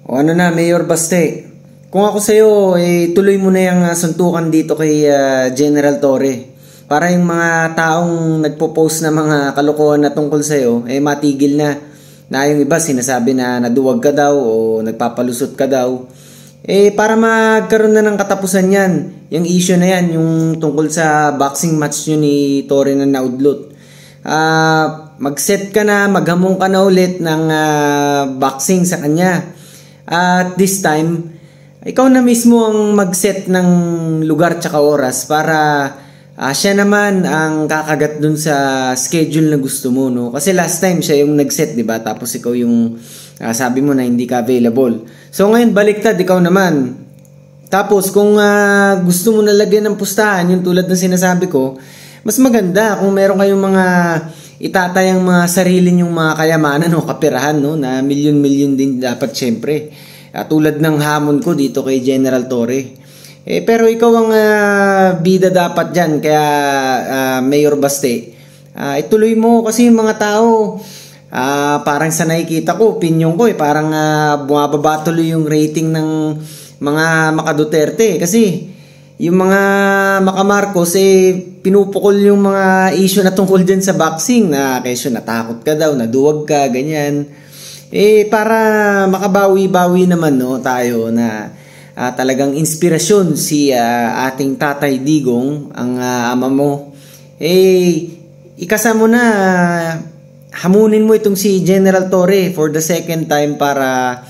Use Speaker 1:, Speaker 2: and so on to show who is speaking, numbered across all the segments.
Speaker 1: O ano na, Mayor Baste, kung ako sa'yo, tuloy mo na yung suntukan dito kay General Torre. Para yung mga taong nagpo-post na mga kalokohan na tungkol sa'yo, matigil na. Na yung iba sinasabi na naduwag ka daw o nagpapalusot ka daw. Para magkaroon na ng katapusan yan, yung issue na yan, yung tungkol sa boxing match nyo ni Torre na naudlot. Mag-set ka na, maghamong ka na ulit ng boxing sa kanya. At this time, ikaw na mismo ang mag-set ng lugar tsaka oras para siya naman ang kakagat dun sa schedule na gusto mo, no? Kasi last time siya yung nag-set, di ba? Tapos ikaw yung sabi mo na hindi ka available. So ngayon baliktad, ikaw naman. Tapos kung gusto mo na lagyan ng pustahan, yung tulad ng sinasabi ko, mas maganda kung meron kayong mga itatayang mga sarili nyong mga kayamanan o kapirahan, no, na milyon-milyon din dapat syempre. Tulad ng hamon ko dito kay General Torre. Pero ikaw ang bida dapat dyan, kaya Mayor Baste, ituloy mo kasi yung mga tao, parang sa nakikita ko, opinion ko, parang bumababa tuloy yung rating ng mga Maka-Duterte kasi yung mga Maka-Marcos pinupukol yung mga issue na tungkol dyan sa boxing na kesyo natakot ka daw, naduwag ka, ganyan. Para makabawi-bawi naman, no, tayo na talagang inspirasyon si ating Tatay Digong, ang ama mo. Ikasa mo na, hamunin mo itong si General Torre for the second time para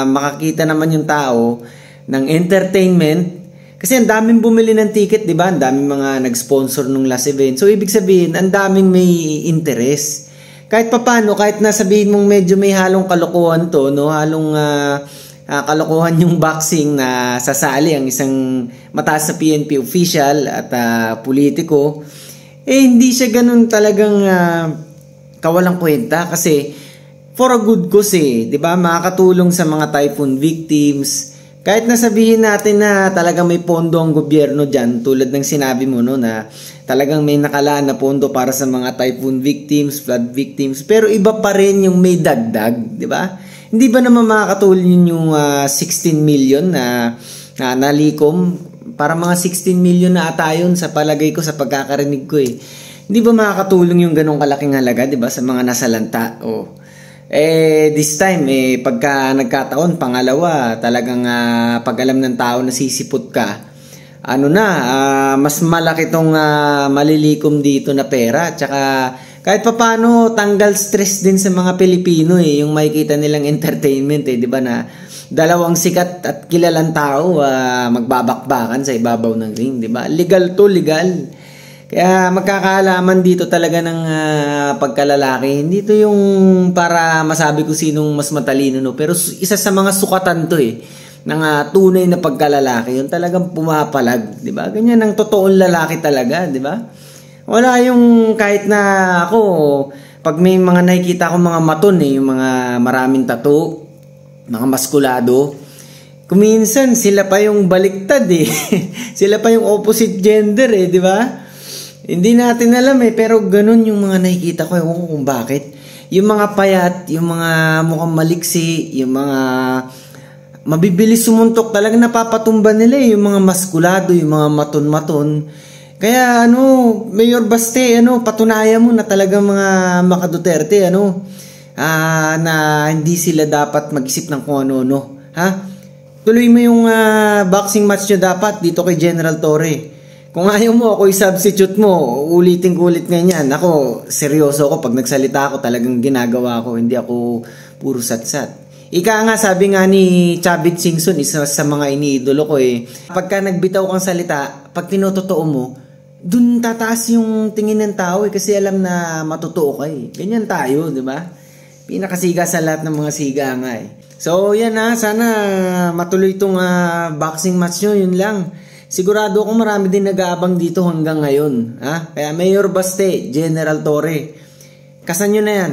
Speaker 1: makakita naman yung tao ng entertainment. Kasi ang daming bumili ng ticket, di ba? Ang daming mga nag-sponsor nung last event. So, ibig sabihin, ang daming may interest. Kahit papano, kahit nasabihin mong medyo may halong kalokohan to, no? Halong kalokohan yung boxing na sasali ang isang mataas na PNP official at politiko, hindi siya ganun talagang kawalang kwenta kasi for a good cause, di ba? Makakatulong sa mga typhoon victims. Kahit nasabihin natin na talagang may pondo ang gobyerno dyan, tulad ng sinabi mo, no, na talagang may nakalaan na pondo para sa mga typhoon victims, flood victims, pero iba pa rin yung may dagdag, di ba? Hindi ba naman makakatulong yung 16 million na nalikom? Para mga 16 million na ata yun sa palagay ko, sa pagkakarinig ko. Hindi ba makakatulong yung ganong kalaking halaga, di ba, sa mga nasalanta? This time, pagka nagkataon, pangalawa, talagang pag alam ng tao na sisipot ka, mas malaki tong malilikom dito na pera. Tsaka kahit papano, tanggal stress din sa mga Pilipino, yung makikita nilang entertainment, di ba, na dalawang sikat at kilalang tao magbabakbakan sa ibabaw ng ring, di ba? Legal to, legal. Kaya magkakaalaman dito talaga ng pagkalalaki. Hindi to yung para masabi ko sinong mas matalino, no? Pero isa sa mga sukatan to ng tunay na pagkalalaki. Yung talagang pumapalag, di ba? Ganyan ang totoong lalaki talaga, di ba? Wala yung kahit na ako, pag may mga nakikita ko mga maton, yung mga maraming tattoo, mga maskulado, kuminsan sila pa yung baliktad sila pa yung opposite gender di ba? Hindi natin alam pero ganun yung mga nakikita ko, ewan ko kung bakit. Yung mga payat, yung mga mukhang maliksi, yung mga mabibilis sumuntok, talaga napapatumba nila yung mga maskulado, yung mga maton-maton. Kaya Mayor Baste, patunayan mo na talagang mga Maka-Duterte, na hindi sila dapat mag-isip ng kung ano-ano. Tuloy mo yung boxing match nyo dapat dito kay General Torre. Kung ayaw mo, ako i-substitute mo, ulitin ko ulit ganyan. Ako, seryoso ako. Pag nagsalita ako, talagang ginagawa ko. Hindi ako puro satsat. Ika nga, sabi nga ni Chavit Singson, isa sa mga iniidolo ko pagka nagbitaw kang salita, pag tinototoo mo, dun tataas yung tingin ng tao kasi alam na matotoo ka Ganyan tayo, di ba? Pinakasiga sa lahat ng mga siga nga So, yan sana matuloy itong boxing match nyo, yun lang. Sigurado ako marami din nag-aabang dito hanggang ngayon. Kaya Mayor Baste, General Torre, kasan nyo na yan.